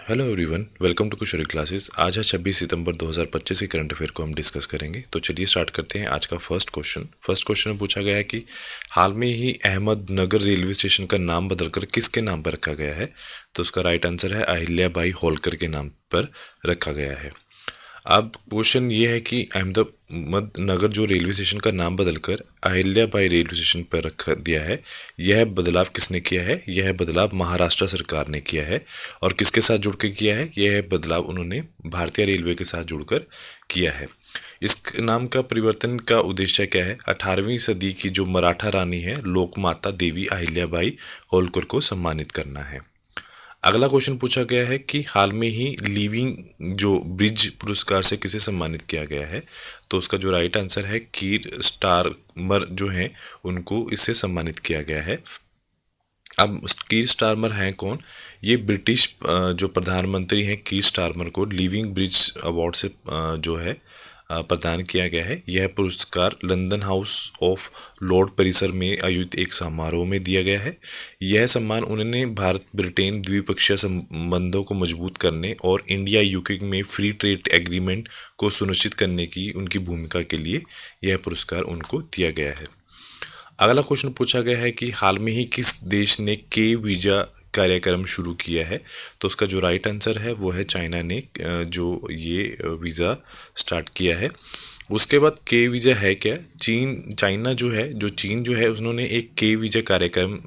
Hello everyone, welcome to कुशरी classes. आज है 26 सितंबर 2025 के करंट अफेयर को हम डिस्कस करेंगे। तो चलिए स्टार्ट करते हैं आज का फर्स्ट क्वेश्चन में पूछा गया है कि हाल में ही अहमदनगर रेलवे स्टेशन का नाम बदलकर किसके नाम पर रखा गया है। तो उसका राइट आंसर है अहिल्याबाई होलकर के नाम पर रखा गया है। अब क्वेश्चन ये है कि अहमदनगर जो रेलवे स्टेशन का नाम बदलकर अहिल्याबाई रेलवे स्टेशन पर रख दिया है, यह बदलाव किसने किया है। यह बदलाव महाराष्ट्र सरकार ने किया है। और किसके साथ जुड़ के किया है। यह बदलाव उन्होंने भारतीय रेलवे के साथ जुड़कर किया है। इस नाम का परिवर्तन का उद्देश्य क्या है। 18वीं सदी की जो मराठा रानी है लोकमाता देवी अहिल्याबाई होलकर को सम्मानित करना है। अगला क्वेश्चन पूछा गया है कि हाल में ही लिविंग जो ब्रिज पुरस्कार से किसे सम्मानित किया गया है। तो उसका जो राइट आंसर है कीर स्टारमर जो हैं उनको इससे सम्मानित किया गया है। अब कीर स्टारमर हैं कौन। ये ब्रिटिश जो प्रधानमंत्री हैं कीर स्टारमर को लिविंग ब्रिज अवार्ड से जो है प्रदान किया गया है। यह पुरस्कार लंदन हाउस ऑफ लॉर्ड परिसर में आयोजित एक समारोह में दिया गया है। यह सम्मान उन्होंने भारत ब्रिटेन द्विपक्षीय संबंधों को मजबूत करने और इंडिया यूके में फ्री ट्रेड एग्रीमेंट को सुनिश्चित करने की उनकी भूमिका के लिए यह पुरस्कार उनको दिया गया है। अगला क्वेश्चन पूछा गया है कि हाल में ही किस देश ने के वीज़ा कार्यक्रम शुरू किया है। तो उसका जो राइट आंसर है वो है चाइना ने जो ये वीज़ा स्टार्ट किया है। उसके बाद के वीज़ा है क्या। चीन जो है उन्होंने एक के वीज़ा कार्यक्रम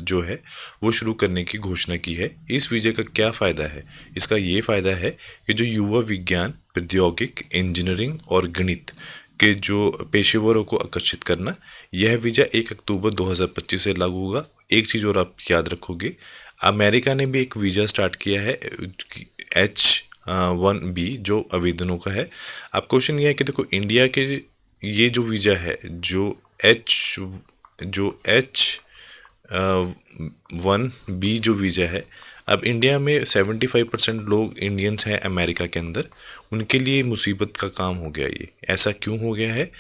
जो है वो शुरू करने की घोषणा की है। इस वीज़ा का क्या फ़ायदा है। इसका ये फ़ायदा है कि जो युवा विज्ञान प्रौद्योगिक इंजीनियरिंग और गणित के जो पेशेवरों को आकर्षित करना। यह वीज़ा 1 अक्टूबर 2025 से लागू होगा। एक चीज़ और आप याद रखोगे, अमेरिका ने भी एक वीज़ा स्टार्ट किया है H1B जो आवेदनों का है। अब क्वेश्चन ये है कि देखो इंडिया के ये जो वीज़ा है H1B जो वीज़ा है, अब इंडिया में 75% लोग इंडियंस हैं अमेरिका के अंदर। उनके लिए मुसीबत का काम हो गया ये। ऐसा क्यों हो गया है।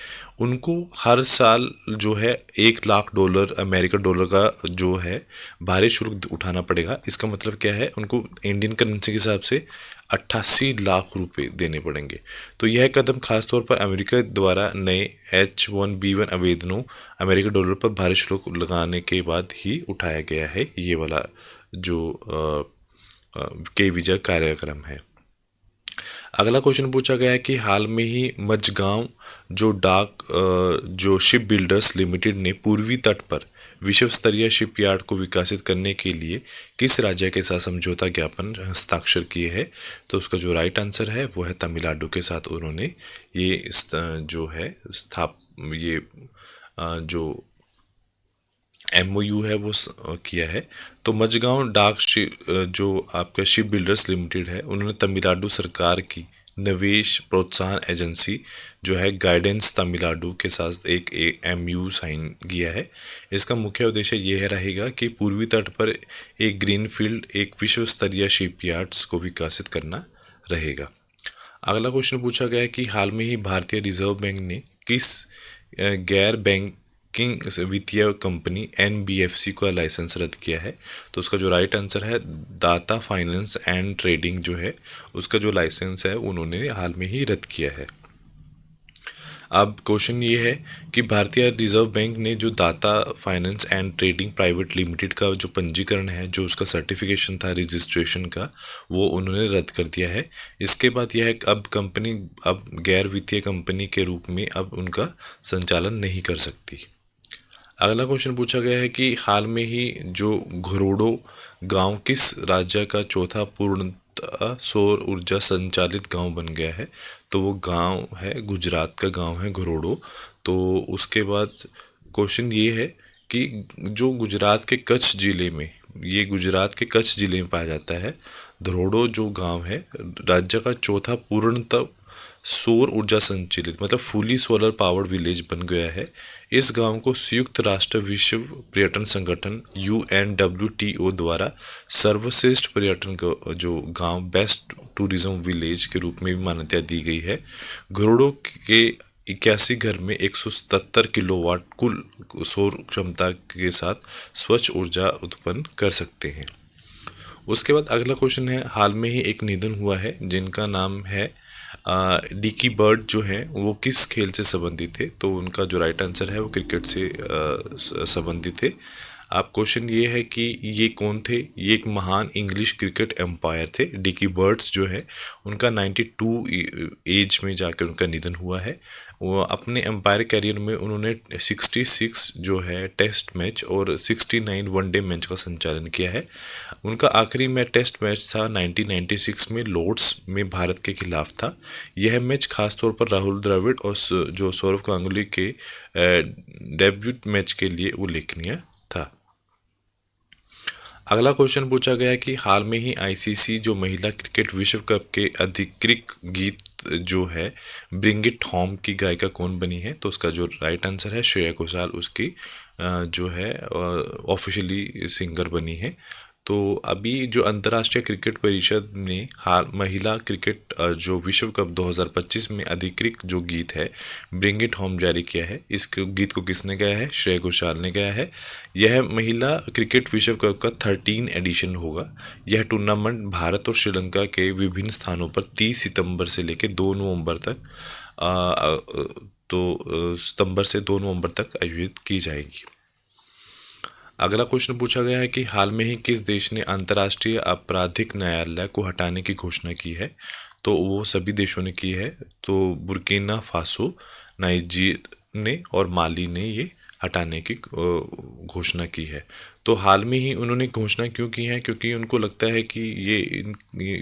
उनको हर साल जो है $1 लाख अमेरिका डॉलर का जो है भारी शुल्क उठाना पड़ेगा। इसका मतलब क्या है, उनको इंडियन करेंसी के हिसाब से 88 लाख रुपए देने पड़ेंगे। तो यह कदम खासतौर पर अमेरिका द्वारा नए H1B1 आवेदनों अमेरिकी डॉलर पर भारी शुल्क लगाने के बाद ही उठाया गया है। ये वाला जो के वीज़ा कार्यक्रम है। अगला क्वेश्चन पूछा गया है कि हाल में ही मझगांव जो शिप बिल्डर्स लिमिटेड ने पूर्वी तट पर विश्व स्तरीय शिपयार्ड को विकसित करने के लिए किस राज्य के साथ समझौता ज्ञापन हस्ताक्षर किए हैं। तो उसका जो राइट आंसर है वो है तमिलनाडु के साथ उन्होंने ये जो है ये जो MOU है वो किया है। तो मझगांव जो आपका शिप बिल्डर्स लिमिटेड है उन्होंने तमिलनाडु सरकार की निवेश प्रोत्साहन एजेंसी जो है गाइडेंस तमिलनाडु के साथ एक MOU साइन किया है। इसका मुख्य उद्देश्य यह रहेगा कि पूर्वी तट पर एक ग्रीनफील्ड एक विश्व स्तरीय शिपयार्ड्स को विकसित करना रहेगा। अगला क्वेश्चन पूछा गया है कि हाल में ही भारतीय रिजर्व बैंक ने किस गैर बैंकिंग वित्तीय कंपनी NBFC का लाइसेंस रद्द किया है। तो उसका जो राइट आंसर है दाता फाइनेंस एंड ट्रेडिंग जो है उसका जो लाइसेंस है उन्होंने हाल में ही रद्द किया है। अब क्वेश्चन ये है कि भारतीय रिजर्व बैंक ने जो दाता finance and trading private limited का जो पंजीकरण है, जो उसका सर्टिफिकेशन था रजिस्ट्रेशन का, वो उन्होंने रद्द कर दिया है। इसके बाद यह अब गैर वित्तीय कंपनी के रूप में अब उनका संचालन नहीं कर सकती। अगला क्वेश्चन पूछा गया है कि हाल में ही जो घरोड़ो गांव किस राज्य का चौथा पूर्णतः सौर ऊर्जा संचालित गांव बन गया है। तो वो गांव है गुजरात का गांव है घरोड़ो। तो उसके बाद क्वेश्चन ये है कि जो गुजरात के कच्छ जिले में पाया जाता है धरोड़ो जो गांव है, राज्य का चौथा पूर्णतः सौर ऊर्जा संचालित मतलब फुली सोलर पावर्ड विलेज बन गया है। इस गांव को संयुक्त राष्ट्र विश्व पर्यटन संगठन UNWTO द्वारा सर्वश्रेष्ठ पर्यटन जो गांव बेस्ट टूरिज्म विलेज के रूप में भी मान्यता दी गई है। घरोड़ो के 81 घर में 177 किलोवाट कुल सौर क्षमता के साथ स्वच्छ ऊर्जा उत्पन्न कर सकते हैं। उसके बाद अगला क्वेश्चन है, हाल में ही एक निधन हुआ है जिनका नाम है डिकी बर्ड, जो है वो किस खेल से संबंधित थे? तो उनका जो राइट आंसर है वो क्रिकेट से संबंधित थे। आप क्वेश्चन ये है कि ये कौन थे? ये एक महान इंग्लिश क्रिकेट एम्पायर थे। डिकी बर्ड्स जो है उनका 92 एज में जाकर उनका निधन हुआ है। वो अपने एम्पायर कैरियर में उन्होंने 66 जो है टेस्ट मैच और 69 वनडे मैच का संचालन किया है। उनका आखिरी मैच टेस्ट मैच था 1996 में लॉर्ड्स में भारत के खिलाफ था। यह मैच खासतौर पर राहुल द्रविड़ और जो सौरव गांगुली के डेब्यूट मैच के लिए उल्लेखनीय था। अगला क्वेश्चन पूछा गया है कि हाल में ही आईसीसी जो महिला क्रिकेट विश्व कप के अधिकृत गीत जो है ब्रिंग इट होम की गायिका कौन बनी है? तो उसका जो राइट आंसर है श्रेया घोषाल उसकी जो है ऑफिशियली सिंगर बनी है। तो अभी जो अंतर्राष्ट्रीय क्रिकेट परिषद ने हाल महिला क्रिकेट जो विश्व कप 2025 में अधिकृत जो गीत है ब्रिंग इट होम जारी किया है। इस गीत को किसने गाया है? श्रेया घोषाल ने गाया है। यह महिला क्रिकेट विश्व कप का 13 एडिशन होगा। यह टूर्नामेंट भारत और श्रीलंका के विभिन्न स्थानों पर 30 सितंबर से लेकर 2 नवंबर तक सितंबर से 2 नवंबर तक आयोजित की जाएगी। अगला क्वेश्चन पूछा गया है कि हाल में ही किस देश ने अंतर्राष्ट्रीय आपराधिक न्यायालय को हटाने की घोषणा की है? तो वो सभी देशों ने की है। तो बुर्किना फासो, नाइजीर ने और माली ने ये हटाने की घोषणा की है। तो हाल में ही उन्होंने घोषणा क्यों की है? क्योंकि उनको लगता है कि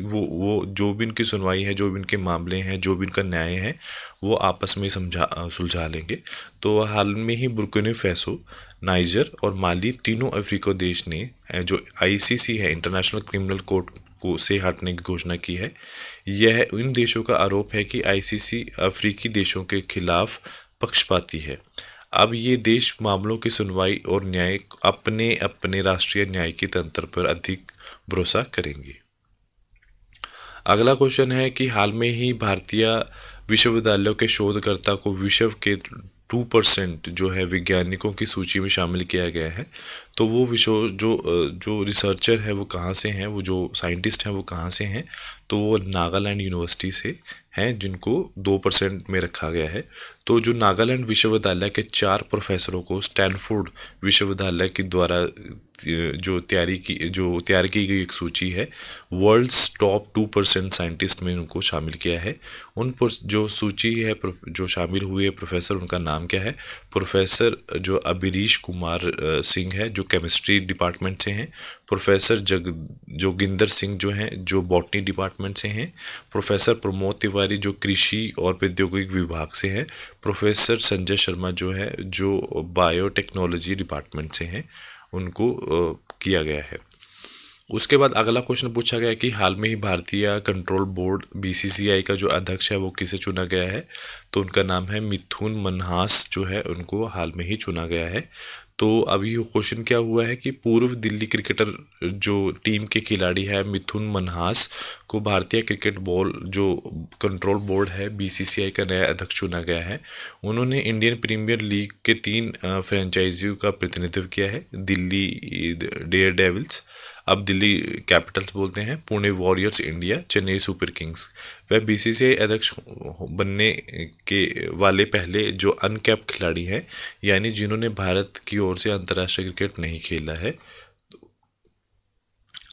वो जो भी इनकी सुनवाई है, जो भी इनके मामले हैं, जो भी इनका न्याय है वो आपस में सुलझा लेंगे। तो हाल में ही बुर्किना फासो, नाइजर और माली तीनों अफ्रीकी देश ने जो आईसीसी है इंटरनेशनल क्रिमिनल कोर्ट को से हटने की घोषणा की है। यह इन देशों का आरोप है कि आईसीसी अफ्रीकी देशों के खिलाफ पक्षपाती है। अब ये देश मामलों की सुनवाई और न्याय अपने अपने राष्ट्रीय न्यायिक तंत्र पर अधिक भरोसा करेंगे। अगला क्वेश्चन है कि हाल में ही भारतीय विश्वविद्यालयों के शोधकर्ता को विश्व के 2% जो है वैज्ञानिकों की सूची में शामिल किया गया है। तो वो विश्व जो रिसर्चर है वो कहाँ से हैं, वो जो साइंटिस्ट हैं वो कहाँ से हैं? तो वो नागालैंड यूनिवर्सिटी से हैं जिनको 2% में रखा गया है। तो जो नागालैंड विश्वविद्यालय के 4 प्रोफेसरों को स्टैनफोर्ड विश्वविद्यालय के द्वारा जो तैयार की गई एक सूची है वर्ल्ड्स टॉप 2% साइंटिस्ट में उनको शामिल किया है। जो सूची है जो शामिल हुए प्रोफेसर, उनका नाम क्या है? प्रोफेसर जो अभिरीश कुमार सिंह है जो केमिस्ट्री डिपार्टमेंट से हैं, प्रोफेसर जोगिंदर सिंह जो हैं जो बॉटनी डिपार्टमेंट से हैं, प्रोफेसर प्रमोद तिवारी जो कृषि और प्रौद्योगिकी विभाग से हैं, प्रोफेसर संजय शर्मा जो है जो बायोटेक्नोलॉजी डिपार्टमेंट से हैं, उनको किया गया है। उसके बाद अगला क्वेश्चन पूछा गया कि हाल में ही भारतीय कंट्रोल बोर्ड बीसीसीआई का जो अध्यक्ष है वो किसे चुना गया है? तो उनका नाम है मिथुन मनहास जो है उनको हाल में ही चुना गया है। तो अभी क्वेश्चन क्या हुआ है कि पूर्व दिल्ली क्रिकेटर जो टीम के खिलाड़ी है मिथुन मनहास को भारतीय क्रिकेट जो कंट्रोल बोर्ड है बीसीसीआई का नया अध्यक्ष चुना गया है। उन्होंने इंडियन प्रीमियर लीग के 3 फ्रेंचाइजियों का प्रतिनिधित्व किया है, दिल्ली डेयर डेविल्स, अब दिल्ली कैपिटल्स बोलते हैं, Pune warriors India, Chennai super Kings. वह बीसीसीआई अध्यक्ष बनने के वाले पहले जो अनकैप्ड खिलाड़ी हैं, यानी जिन्होंने भारत की ओर से अंतर्राष्ट्रीय क्रिकेट नहीं खेला है।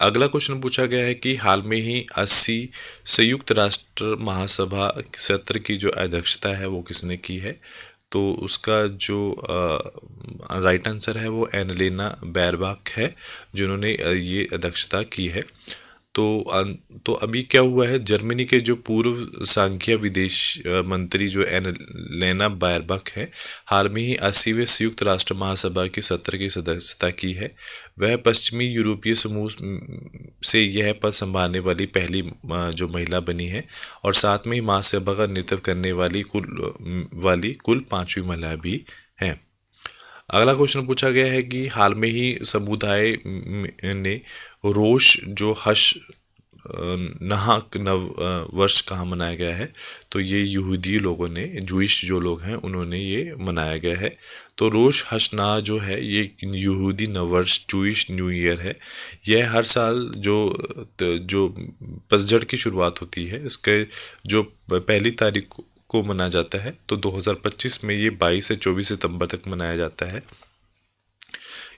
अगला क्वेश्चन पूछा गया है कि हाल में ही 80 संयुक्त राष्ट्र महासभा सत्र की जो अध्यक्षता है वो किसने की है? तो उसका जो राइट आंसर है वो एनलेना बैरबाक है जिन्होंने ये अध्यक्षता की है। तो अभी क्या हुआ है, जर्मनी के जो पूर्व सांख्यिकी विदेश मंत्री जो एनलेना बैरबाक है हाल में ही 80वें संयुक्त राष्ट्र महासभा के सत्र की सदस्यता की है। वह पश्चिमी यूरोपीय समूह से यह पद संभालने वाली पहली जो महिला बनी है और साथ में ही महासभा का नेतृत्व करने वाली कुल 5वीं महिला भी हैं। अगला क्वेश्चन पूछा गया है कि हाल में ही समुदाय ने रोश जो नाहक नव वर्ष कहाँ मनाया गया है, तो ये यहूदी लोगों ने, जूइश जो लोग हैं उन्होंने ये मनाया गया है। तो रोश हशना जो है ये यहूदी नववर्ष, जूइश न्यू ईयर है। यह हर साल जो पतझड़ की शुरुआत होती है इसके जो पहली तारीख को मनाया जाता है। तो 2025 में ये 22 से 24 सितंबर तक मनाया जाता है।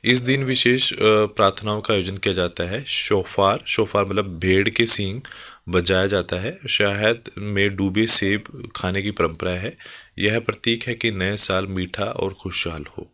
इस दिन विशेष प्रार्थनाओं का आयोजन किया जाता है। शोफार, शोफार मतलब भेड़ के सींग बजाया जाता है। शहद में डूबे सेब खाने की परंपरा है। यह प्रतीक है कि नए साल मीठा और खुशहाल हो।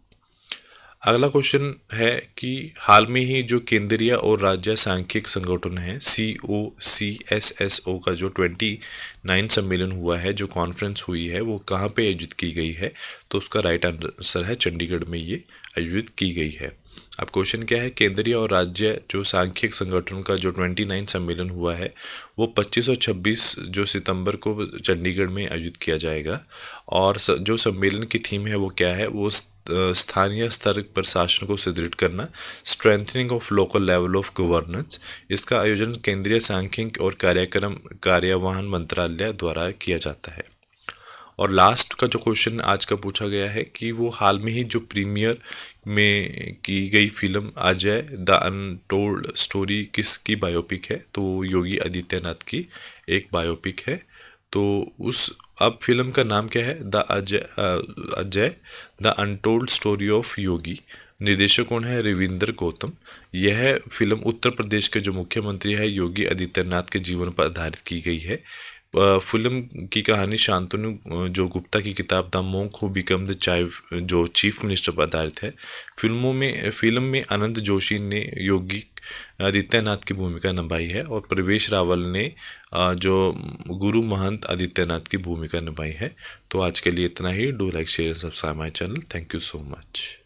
अगला क्वेश्चन है कि हाल में ही जो केंद्रीय और राज्य सांख्यिक संगठन है COCSSO का जो 29 सम्मेलन हुआ है, जो कॉन्फ्रेंस हुई है, वो कहाँ पे आयोजित की गई है, तो उसका राइट आंसर है चंडीगढ़ में ये आयोजित की गई है। अब क्वेश्चन क्या है, केंद्रीय और राज्य जो सांख्यिक संगठन का जो 29 सम्मेलन हुआ है वो 25 और 26 जो सितंबर को चंडीगढ़ में आयोजित किया जाएगा। और जो सम्मेलन की थीम है वो क्या है, वो स्थानीय स्तर पर शासन को सुदृढ़ करना, strengthening of local level of governance. इसका आयोजन केंद्रीय सांख्यिक और कार्यक्रम कार्यवाहन मंत्रालय द्वारा किया जाता है। और लास्ट का जो क्वेश्चन आज का पूछा गया है कि वो हाल में ही जो प्रीमियर में की गई film Ajay the untold story किसकी बायोपिक है, तो योगी आदित्यनाथ की एक बायोपिक है। तो उस अब फिल्म का नाम क्या है, Ajay the untold story of Yogi. निर्देशक कौन है, रविंद्र गौतम। यह फिल्म उत्तर प्रदेश के जो मुख्यमंत्री है योगी आदित्यनाथ के जीवन पर आधारित की गई है। फिल्म की कहानी शांतनु जो गुप्ता की किताब the monk who become the जो चीफ मिनिस्टर पर आधारित है। फिल्म में अनंत जोशी ने योगी आदित्यनाथ की भूमिका निभाई है और प्रवेश रावल ने जो गुरु महंत आदित्यनाथ की भूमिका निभाई है। तो आज के लिए इतना ही। Do like share subscribe my channel. Thank you so much.